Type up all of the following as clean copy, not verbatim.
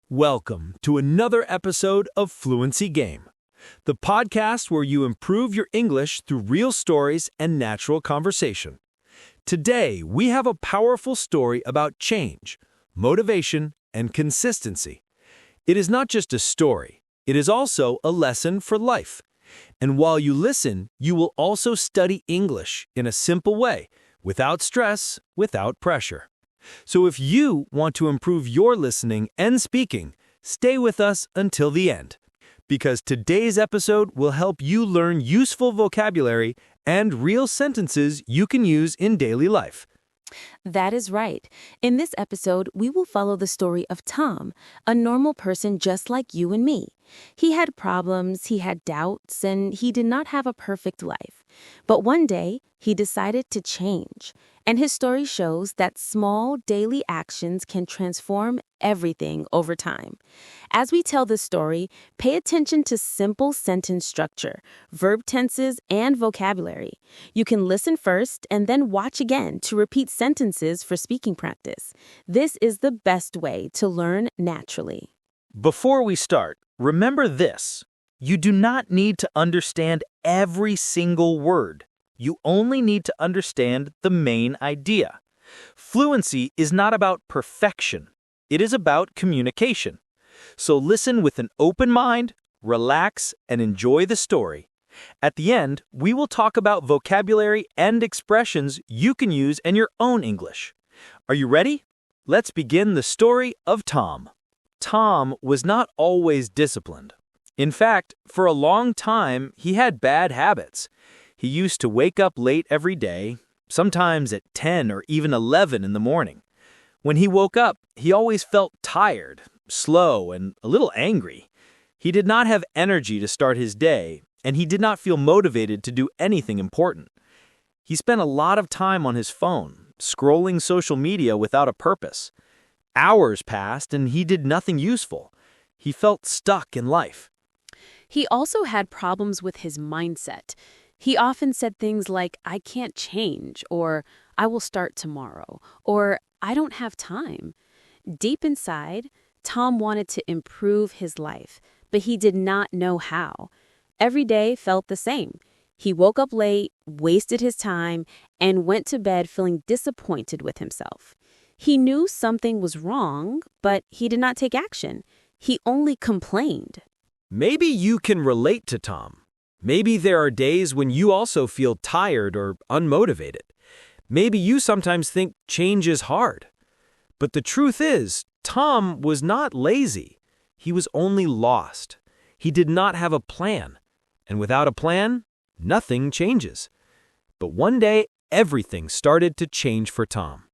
Welcome to another episode of Fluency Game, the podcast where you improve your English through real stories and natural conversation. Today, we have a powerful story about change, motivation, and consistency. It is not just a story, it is also a lesson for life. And while you listen, you will also study English in a simple way, without stress, without pressure. So if you want to improve your listening and speaking, stay with us until the end, because today's episode will help you learn useful vocabulary and real sentences you can use in daily life. That is right. In this episode, we will follow the story of Tom, a normal person just like you and me. He had problems, he had doubts, and he did not have a perfect life. But one day, he decided to change. And his story shows that small daily actions can transform everything over time. As we tell this story, pay attention to simple sentence structure, verb tenses, and vocabulary. You can listen first and then watch again to repeat sentences for speaking practice. This is the best way to learn naturally. Before we start, remember this. You do not need to understand every single word. You only need to understand the main idea. Fluency is not about perfection. It is about communication. So listen with an open mind, relax, and enjoy the story. At the end, we will talk about vocabulary and expressions you can use in your own English. Are you ready? Let's begin the story of Tom. Tom was not always disciplined. In fact, for a long time, he had bad habits. He used to wake up late every day, sometimes at 10 or even 11 in the morning. When he woke up, he always felt tired, slow, and a little angry. He did not have energy to start his day, and he did not feel motivated to do anything important. He spent a lot of time on his phone, scrolling social media without a purpose. Hours passed, and he did nothing useful. He felt stuck in life. He also had problems with his mindset. He often said things like, I can't change, or I will start tomorrow, or I don't have time. Deep inside, Tom wanted to improve his life, but he did not know how. Every day felt the same. He woke up late, wasted his time, and went to bed feeling disappointed with himself. He knew something was wrong, but he did not take action. He only complained. Maybe you can relate to Tom. Maybe there are days when you also feel tired or unmotivated. Maybe you sometimes think change is hard. But the truth is, Tom was not lazy. He was only lost. He did not have a plan. And without a plan, nothing changes. But one day, everything started to change for Tom.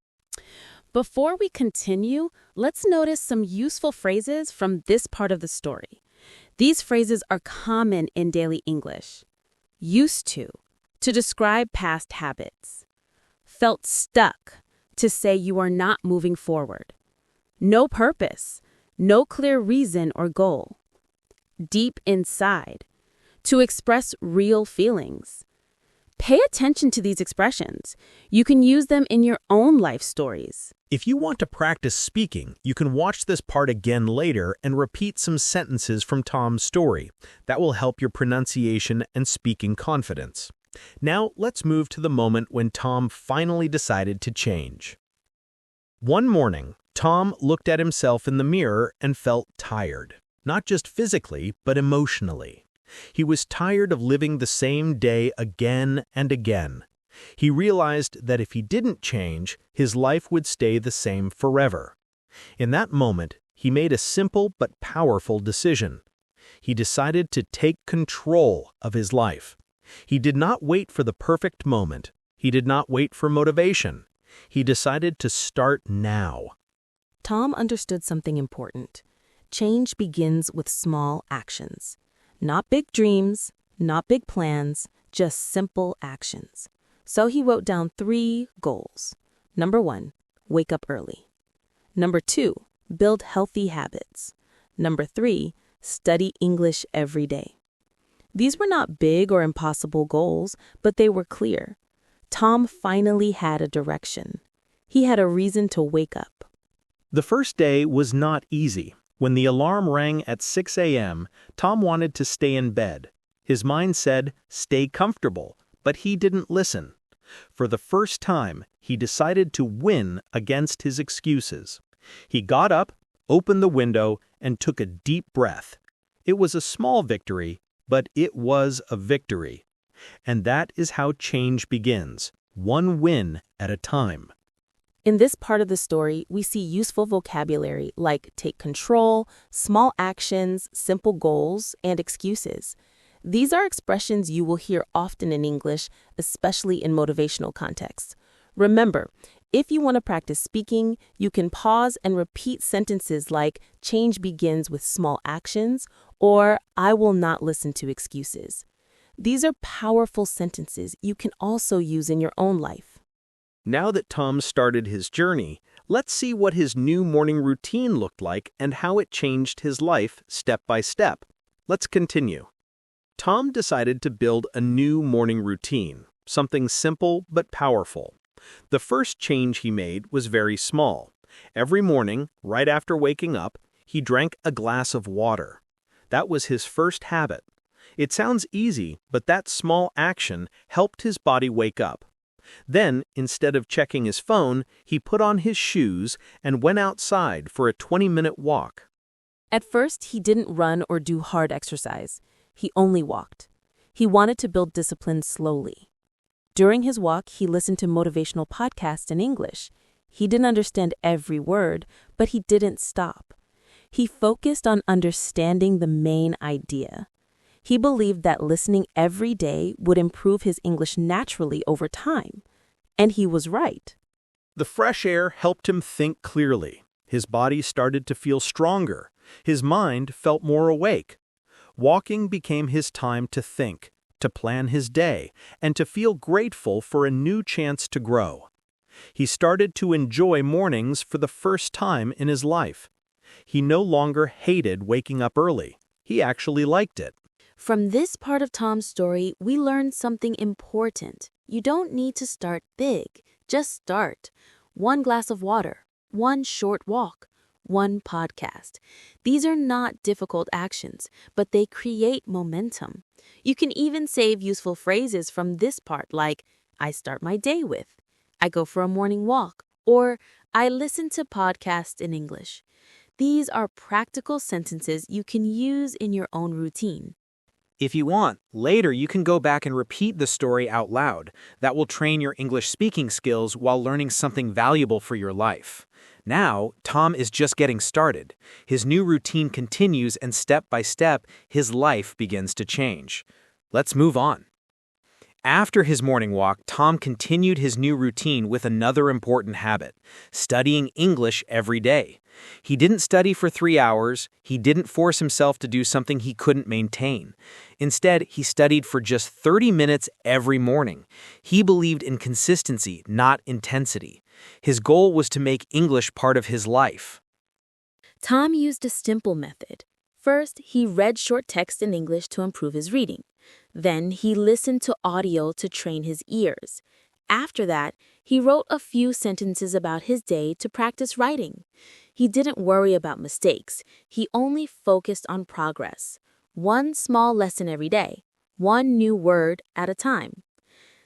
Before we continue, let's notice some useful phrases from this part of the story. These phrases are common in daily English. Used to describe past habits. Felt stuck, to say you are not moving forward. No purpose, no clear reason or goal. Deep inside, to express real feelings. Pay attention to these expressions. You can use them in your own life stories. If you want to practice speaking, you can watch this part again later and repeat some sentences from Tom's story. That will help your pronunciation and speaking confidence. Now, let's move to the moment when Tom finally decided to change. One morning, Tom looked at himself in the mirror and felt tired, not just physically, but emotionally. He was tired of living the same day again and again. He realized that if he didn't change, his life would stay the same forever. In that moment, he made a simple but powerful decision. He decided to take control of his life. He did not wait for the perfect moment. He did not wait for motivation. He decided to start now. Tom understood something important. Change begins with small actions. Not big dreams, not big plans, just simple actions. So he wrote down 3 goals. Number 1, wake up early. Number 2, build healthy habits. Number 3, study English every day. These were not big or impossible goals, but they were clear. Tom finally had a direction. He had a reason to wake up. The first day was not easy. When the alarm rang at 6 a.m., Tom wanted to stay in bed. His mind said, "Stay comfortable," but he didn't listen. For the first time, he decided to win against his excuses. He got up, opened the window, and took a deep breath. It was a small victory, but it was a victory. And that is how change begins, one win at a time. In this part of the story, we see useful vocabulary like take control, small actions, simple goals, and excuses. These are expressions you will hear often in English, especially in motivational contexts. Remember, if you want to practice speaking, you can pause and repeat sentences like change begins with small actions or I will not listen to excuses. These are powerful sentences you can also use in your own life. Now that Tom started his journey, let's see what his new morning routine looked like and how it changed his life step by step. Let's continue. Tom decided to build a new morning routine, something simple but powerful. The first change he made was very small. Every morning, right after waking up, he drank a glass of water. That was his first habit. It sounds easy, but that small action helped his body wake up. Then, instead of checking his phone, he put on his shoes and went outside for a 20-minute walk. At first, he didn't run or do hard exercise. He only walked. He wanted to build discipline slowly. During his walk, he listened to motivational podcasts in English. He didn't understand every word, but he didn't stop. He focused on understanding the main idea. He believed that listening every day would improve his English naturally over time. And he was right. The fresh air helped him think clearly. His body started to feel stronger. His mind felt more awake. Walking became his time to think, to plan his day, and to feel grateful for a new chance to grow. He started to enjoy mornings for the first time in his life. He no longer hated waking up early. He actually liked it. From this part of Tom's story, we learned something important. You don't need to start big. Just start. One glass of water, one short walk, one podcast. These are not difficult actions, but they create momentum. You can even save useful phrases from this part like, I start my day with, I go for a morning walk, or I listen to podcasts in English. These are practical sentences you can use in your own routine. If you want, later you can go back and repeat the story out loud. That will train your English speaking skills while learning something valuable for your life. Now, Tom is just getting started. His new routine continues and step by step, his life begins to change. Let's move on. After his morning walk, Tom continued his new routine with another important habit, studying English every day. He didn't study for 3 hours. He didn't force himself to do something he couldn't maintain. Instead, he studied for just 30 minutes every morning. He believed in consistency, not intensity. His goal was to make English part of his life. Tom used a simple method. First, he read short text in English to improve his reading. Then, he listened to audio to train his ears. After that, he wrote a few sentences about his day to practice writing. He didn't worry about mistakes. He only focused on progress. One small lesson every day, one new word at a time.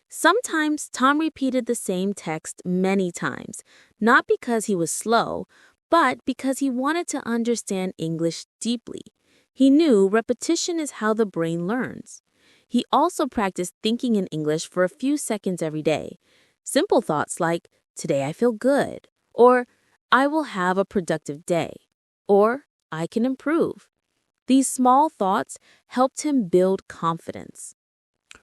Sometimes Tom repeated the same text many times, not because he was slow, but because he wanted to understand English deeply. He knew repetition is how the brain learns. He also practiced thinking in English for a few seconds every day. Simple thoughts like, today I feel good, or I will have a productive day, or I can improve. These small thoughts helped him build confidence.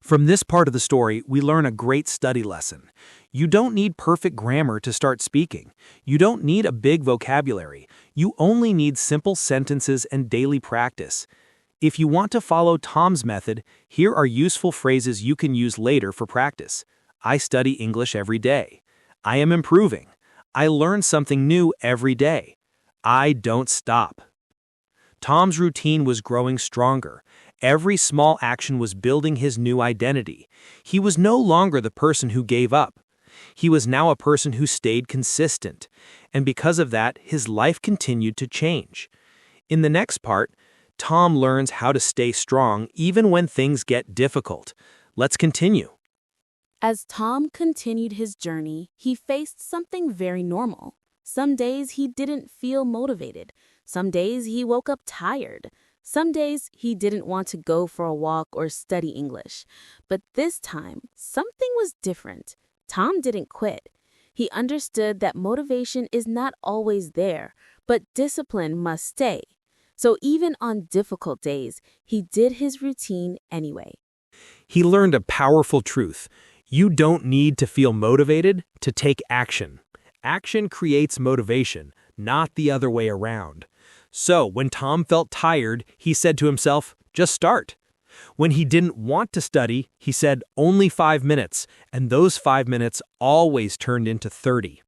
From this part of the story, we learn a great study lesson. You don't need perfect grammar to start speaking. You don't need a big vocabulary. You only need simple sentences and daily practice. If you want to follow Tom's method, here are useful phrases you can use later for practice. I study English every day. I am improving. I learn something new every day. I don't stop. Tom's routine was growing stronger. Every small action was building his new identity. He was no longer the person who gave up. He was now a person who stayed consistent. And because of that, his life continued to change. In the next part, Tom learns how to stay strong even when things get difficult. Let's continue. As Tom continued his journey, he faced something very normal. Some days he didn't feel motivated. Some days he woke up tired. Some days he didn't want to go for a walk or study English. But this time, something was different. Tom didn't quit. He understood that motivation is not always there, but discipline must stay. So even on difficult days, he did his routine anyway. He learned a powerful truth. You don't need to feel motivated to take action. Action creates motivation, not the other way around. So when Tom felt tired, he said to himself, just start. When he didn't want to study, he said only 5 minutes, and those 5 minutes always turned into 30.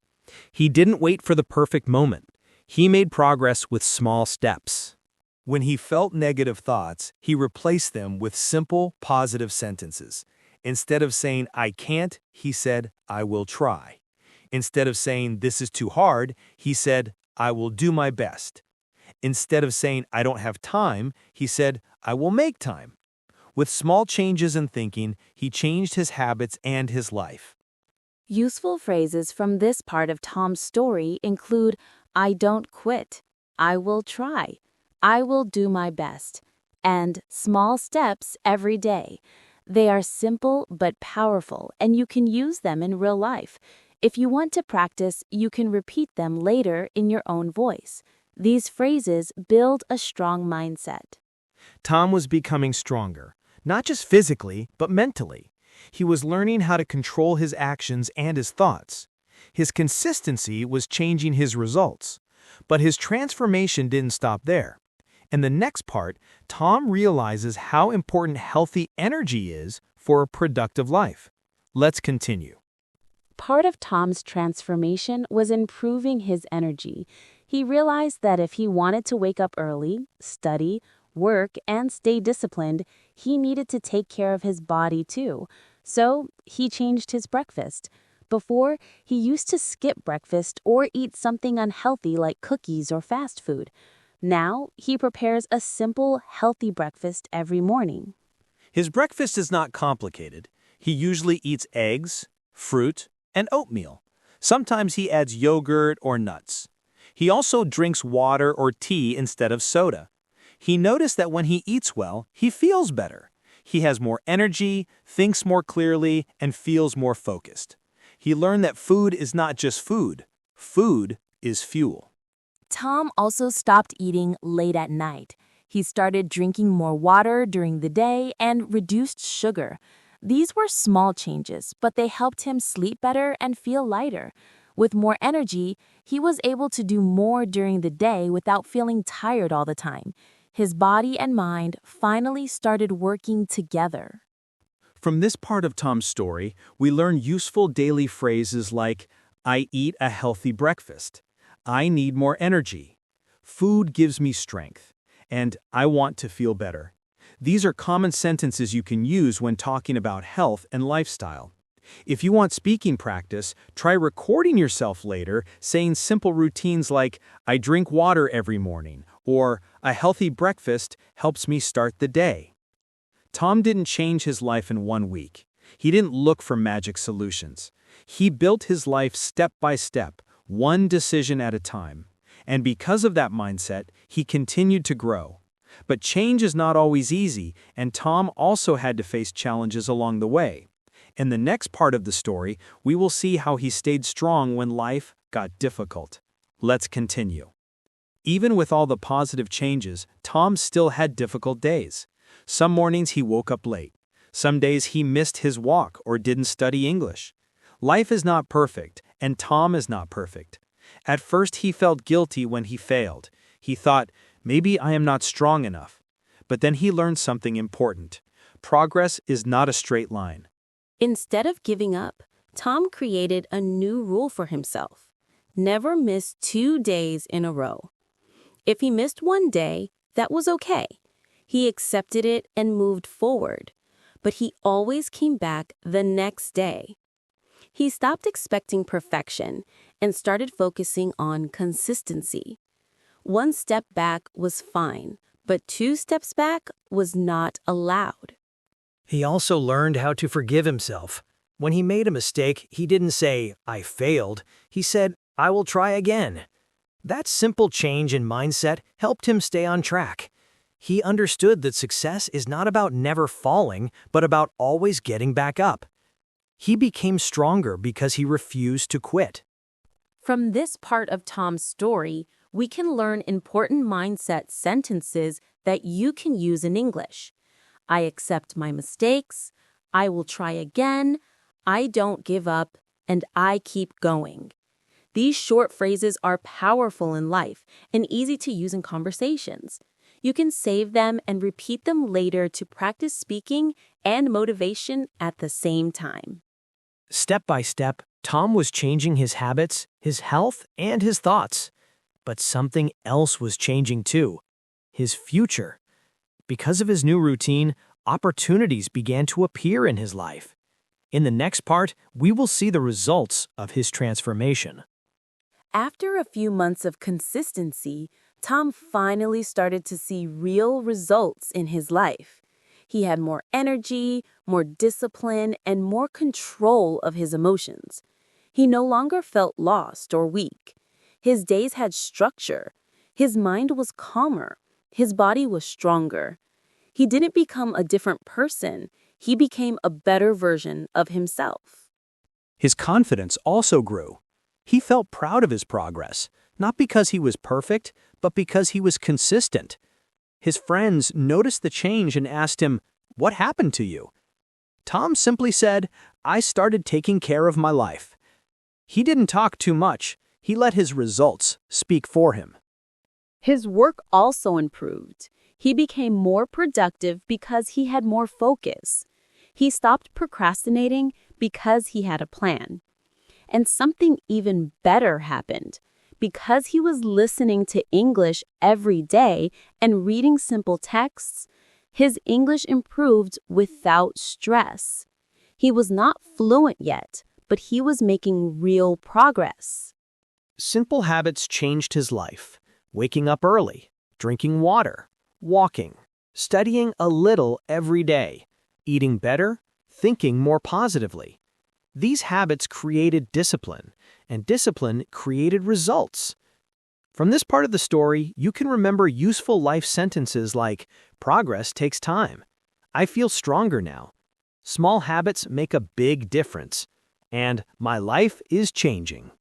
He didn't wait for the perfect moment. He made progress with small steps. When he felt negative thoughts, he replaced them with simple, positive sentences. Instead of saying, I can't, he said, I will try. Instead of saying, this is too hard, he said, I will do my best. Instead of saying, I don't have time, he said, I will make time. With small changes in thinking, he changed his habits and his life. Useful phrases from this part of Tom's story include, I don't quit, I will try, I will do my best, and small steps every day. They are simple but powerful, and you can use them in real life. If you want to practice, you can repeat them later in your own voice. These phrases build a strong mindset. Tom was becoming stronger, not just physically, but mentally. He was learning how to control his actions and his thoughts. His consistency was changing his results. But his transformation didn't stop there. In the next part, Tom realizes how important healthy energy is for a productive life. Let's continue. Part of Tom's transformation was improving his energy. He realized that if he wanted to wake up early, study, work, and stay disciplined, he needed to take care of his body too. So he changed his breakfast. Before, he used to skip breakfast or eat something unhealthy like cookies or fast food. Now, he prepares a simple, healthy breakfast every morning. His breakfast is not complicated. He usually eats eggs, fruit, and oatmeal. Sometimes he adds yogurt or nuts. He also drinks water or tea instead of soda. He noticed that when he eats well, he feels better. He has more energy, thinks more clearly, and feels more focused. He learned that food is not just food. Food is fuel. Tom also stopped eating late at night. He started drinking more water during the day and reduced sugar. These were small changes, but they helped him sleep better and feel lighter. With more energy, he was able to do more during the day without feeling tired all the time. His body and mind finally started working together. From this part of Tom's story, we learn useful daily phrases like, I eat a healthy breakfast, I need more energy, food gives me strength, and I want to feel better. These are common sentences you can use when talking about health and lifestyle. If you want speaking practice, try recording yourself later saying simple routines like, I drink water every morning, or a healthy breakfast helps me start the day. Tom didn't change his life in 1 week. He didn't look for magic solutions. He built his life step by step, one decision at a time. And because of that mindset, he continued to grow. But change is not always easy, and Tom also had to face challenges along the way. In the next part of the story, we will see how he stayed strong when life got difficult. Let's continue. Even with all the positive changes, Tom still had difficult days. Some mornings he woke up late. Some days he missed his walk or didn't study English. Life is not perfect, and Tom is not perfect. At first he felt guilty when he failed. He thought, maybe I am not strong enough. But then he learned something important. Progress is not a straight line. Instead of giving up, Tom created a new rule for himself. Never miss 2 days in a row. If he missed 1 day, that was okay. He accepted it and moved forward. But he always came back the next day. He stopped expecting perfection and started focusing on consistency. One step back was fine, but 2 steps back was not allowed. He also learned how to forgive himself. When he made a mistake, he didn't say, "I failed." He said, "I will try again." That simple change in mindset helped him stay on track. He understood that success is not about never falling, but about always getting back up. He became stronger because he refused to quit. From this part of Tom's story, we can learn important mindset sentences that you can use in English. I accept my mistakes, I will try again, I don't give up, and I keep going. These short phrases are powerful in life and easy to use in conversations. You can save them and repeat them later to practice speaking and motivation at the same time. Step by step, Tom was changing his habits, his health, and his thoughts. But something else was changing too: his future. Because of his new routine, opportunities began to appear in his life. In the next part, we will see the results of his transformation. After a few months of consistency, Tom finally started to see real results in his life. He had more energy, more discipline, and more control of his emotions. He no longer felt lost or weak. His days had structure. His mind was calmer. His body was stronger. He didn't become a different person. He became a better version of himself. His confidence also grew. He felt proud of his progress, not because he was perfect, but because he was consistent. His friends noticed the change and asked him, "What happened to you?" Tom simply said, "I started taking care of my life." He didn't talk too much. He let his results speak for him. His work also improved. He became more productive because he had more focus. He stopped procrastinating because he had a plan. And something even better happened. Because he was listening to English every day and reading simple texts, his English improved without stress. He was not fluent yet, but he was making real progress. Simple habits changed his life: waking up early, drinking water, walking, studying a little every day, eating better, thinking more positively. These habits created discipline, and discipline created results. From this part of the story, you can remember useful life sentences like, "Progress takes time," "I feel stronger now," "Small habits make a big difference," and "My life is changing."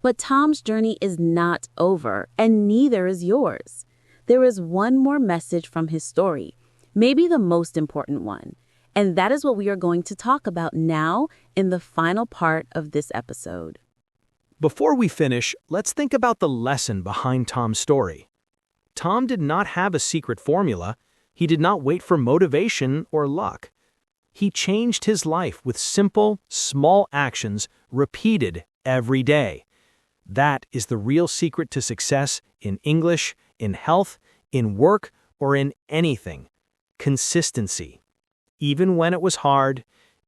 But Tom's journey is not over, and neither is yours. There is one more message from his story, maybe the most important one, and that is what we are going to talk about now in the final part of this episode. Before we finish, let's think about the lesson behind Tom's story. Tom did not have a secret formula. He did not wait for motivation or luck. He changed his life with simple, small actions repeated every day. That is the real secret to success in English, in health, in work, or in anything. Consistency. Even when it was hard,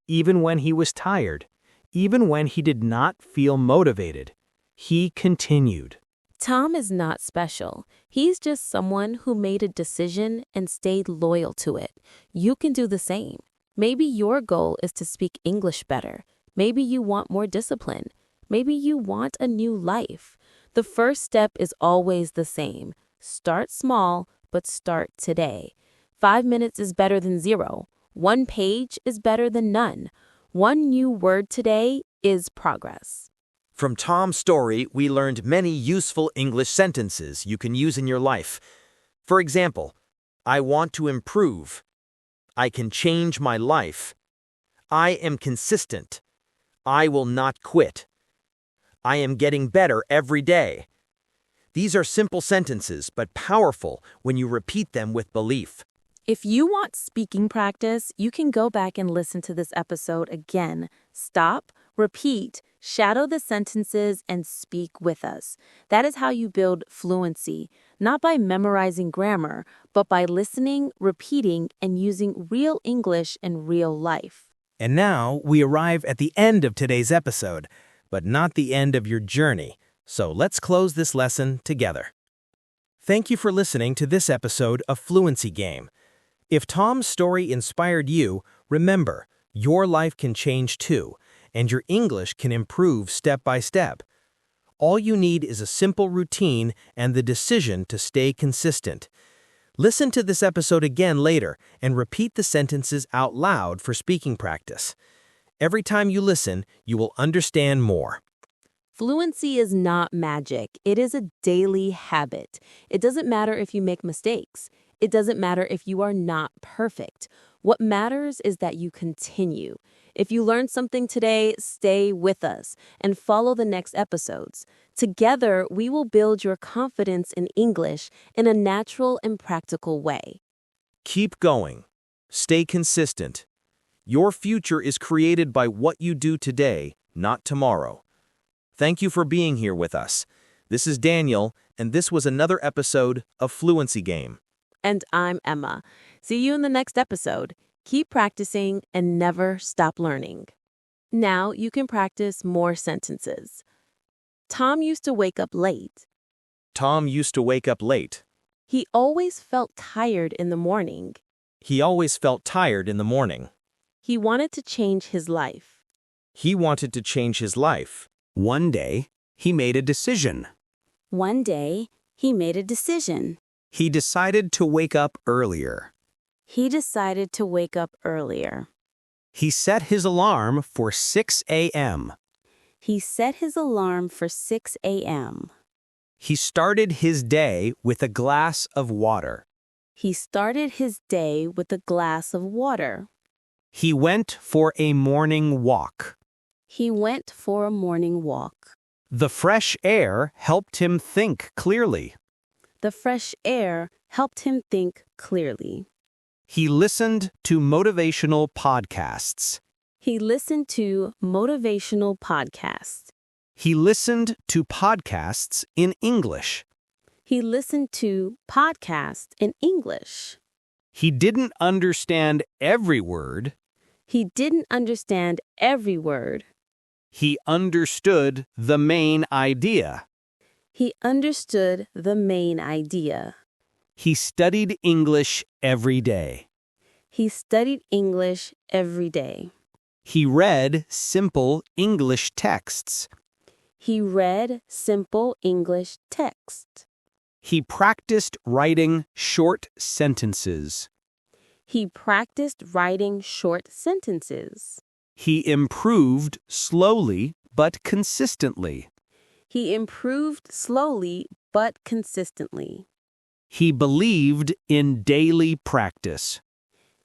even when he was tired, even when he did not feel motivated, he continued. Tom is not special. He's just someone who made a decision and stayed loyal to it. You can do the same. Maybe your goal is to speak English better. Maybe you want more discipline. Maybe you want a new life. The first step is always the same. Start small, but start today. 5 minutes is better than 0. 1 page is better than none. 1 new word today is progress. From Tom's story, we learned many useful English sentences you can use in your life. For example, I want to improve. I can change my life. I am consistent. I will not quit. I am getting better every day. These are simple sentences, but powerful when you repeat them with belief. If you want speaking practice, you can go back and listen to this episode again. Stop, repeat, shadow the sentences, and speak with us. That is how you build fluency, not by memorizing grammar, but by listening, repeating, and using real English in real life. And now we arrive at the end of today's episode, but not the end of your journey. So let's close this lesson together. Thank you for listening to this episode of Fluency Game. If Tom's story inspired you, remember, your life can change too, and your English can improve step by step. All you need is a simple routine and the decision to stay consistent. Listen to this episode again later and repeat the sentences out loud for speaking practice. Every time you listen, you will understand more. Fluency is not magic. It is a daily habit. It doesn't matter if you make mistakes. It doesn't matter if you are not perfect. What matters is that you continue. If you learned something today, stay with us and follow the next episodes. Together, we will build your confidence in English in a natural and practical way. Keep going. Stay consistent. Your future is created by what you do today, not tomorrow. Thank you for being here with us. This is Daniel, and this was another episode of Fluency Game. And I'm Emma. See you in the next episode. Keep practicing and never stop learning. Now you can practice more sentences. Tom used to wake up late. Tom used to wake up late. He always felt tired in the morning. He always felt tired in the morning. He wanted to change his life. He wanted to change his life. One day, he made a decision. One day, he made a decision. He decided to wake up earlier. He decided to wake up earlier. He set his alarm for 6 a.m. He set his alarm for 6 a.m. He started his day with a glass of water. He started his day with a glass of water. He went for a morning walk. He went for a morning walk. The fresh air helped him think clearly. The fresh air helped him think clearly. He listened to motivational podcasts. He listened to motivational podcasts. He listened to podcasts in English. He listened to podcasts in English. He didn't understand every word. He didn't understand every word. He understood the main idea. He understood the main idea. He studied English every day. He studied English every day. He read simple English texts. He read simple English text. He practiced writing short sentences. He practiced writing short sentences. He improved slowly but consistently. He improved slowly but consistently. He believed in daily practice.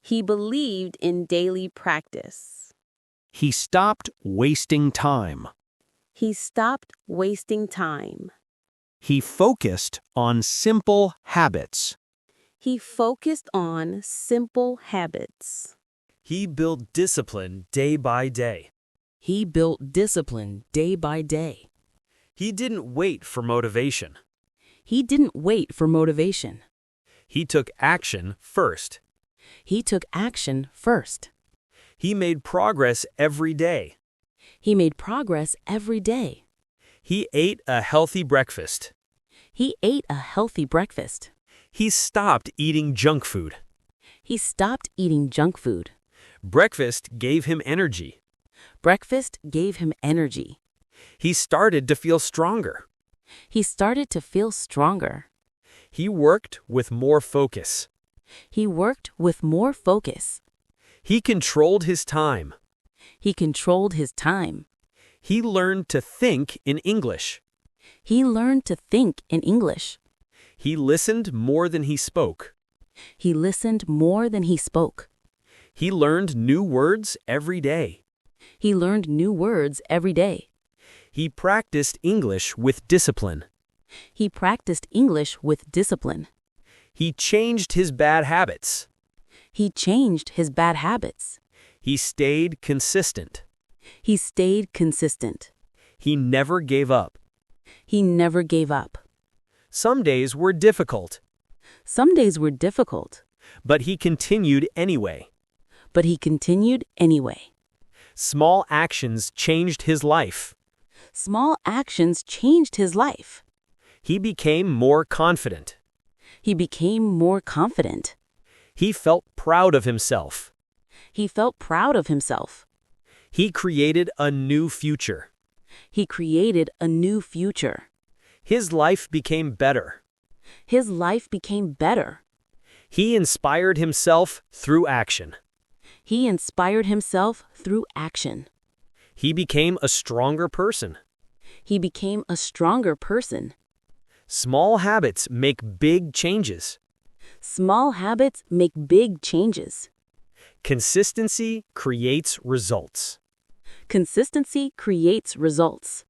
He believed in daily practice. He stopped wasting time. He stopped wasting time. He focused on simple habits. He focused on simple habits. He built discipline day by day. He built discipline day by day. He didn't wait for motivation. He didn't wait for motivation. He took action first. He took action first. He made progress every day. He made progress every day. He ate a healthy breakfast. He ate a healthy breakfast. He stopped eating junk food. He stopped eating junk food. Breakfast gave him energy. Breakfast gave him energy. He started to feel stronger. He started to feel stronger. He worked with more focus. He worked with more focus. He controlled his time. He controlled his time. He learned to think in English. He learned to think in English. He listened more than he spoke. He listened more than he spoke. He learned new words every day. He learned new words every day. He practiced English with discipline. He practiced English with discipline. He changed his bad habits. He changed his bad habits. He stayed consistent. He stayed consistent. He never gave up. He never gave up. Some days were difficult, Some days were difficult, but he continued anyway. but he continued anyway. Small actions changed his life. Small actions changed his life. He became more confident. He became more confident. He felt proud of himself. He felt proud of himself. He created a new future. He created a new future. His life became better. His life became better. He inspired himself through action. He inspired himself through action. He became a stronger person. He became a stronger person. Small habits make big changes. Small habits make big changes. Consistency creates results. Consistency creates results.